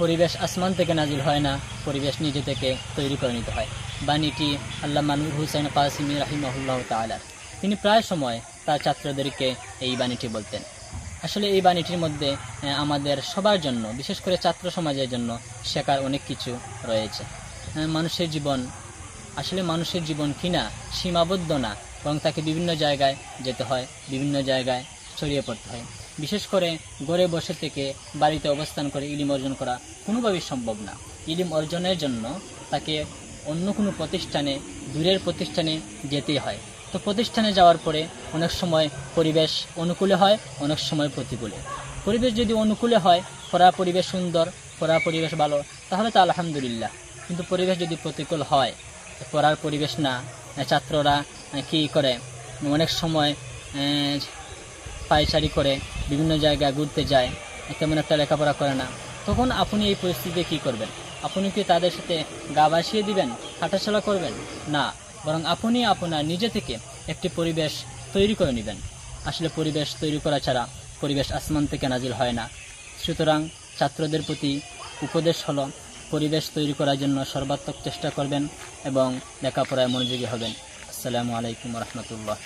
পরিবেশ আসমান থেকে নাজিল হয় না, পরিবেশ নিজে থেকে তৈরি করে নিতে হয়। বাণীটি আল্লামা নূর হোসেন কাসিমি রাহিমাহুল্লাহ তাআলা তিনি প্রায় সময় তার ছাত্রদেরকে এই বাণীটি বলতেন। আসলে এই বাণীটির মধ্যে আমাদের সবার জন্য, বিশেষ করে ছাত্র সমাজের জন্য শেখার অনেক কিছু রয়েছে। মানুষের জীবন কিনা সীমাবদ্ধ না, বরং তাকে বিভিন্ন জায়গায় যেতে হয়, বিভিন্ন জায়গায় ছড়িয়ে পড়তে হয়। বিশেষ করে ঘরে বসে থেকে বাড়িতে অবস্থান করে ইলম অর্জন করা কোনোভাবেই সম্ভব না। ইলম অর্জনের জন্য তাকে অন্য কোনো প্রতিষ্ঠানে, দূরের প্রতিষ্ঠানে যেতেই হয়। তো প্রতিষ্ঠানে যাওয়ার পরে অনেক সময় পরিবেশ অনুকূলে হয়, অনেক সময় প্রতিকূলে। পরিবেশ যদি অনুকূলে হয়, পড়া পরিবেশ সুন্দর, পড়া পরিবেশ ভালো, তাহলে তো আলহামদুলিল্লাহ। কিন্তু পরিবেশ যদি প্রতিকূল হয়, পড়ার পরিবেশ না, ছাত্ররা কি করে, অনেক সময় পায়চারি করে বিভিন্ন জায়গায় ঘুরতে যায়, তেমন একটা লেখাপড়া করে না, তখন আপনি এই পরিস্থিতিতে কি করবেন? আপনি কি তাদের সাথে গা ভাসিয়ে দিবেন, হাঁটাচলা করবেন? না, বরং আপনি আপনার নিজে থেকে একটি পরিবেশ তৈরি করে নেবেন। আসলে পরিবেশ তৈরি করা ছাড়া পরিবেশ আসমান থেকে নাজিল হয় না। সুতরাং ছাত্রদের প্রতি উপদেশ হলো, পরিবেশ তৈরি করার জন্য সর্বাত্মক চেষ্টা করবেন এবং লেখাপড়ায় মনোযোগী হবেন। আসসালামু আলাইকুম ওয়া রাহমাতুল্লাহ।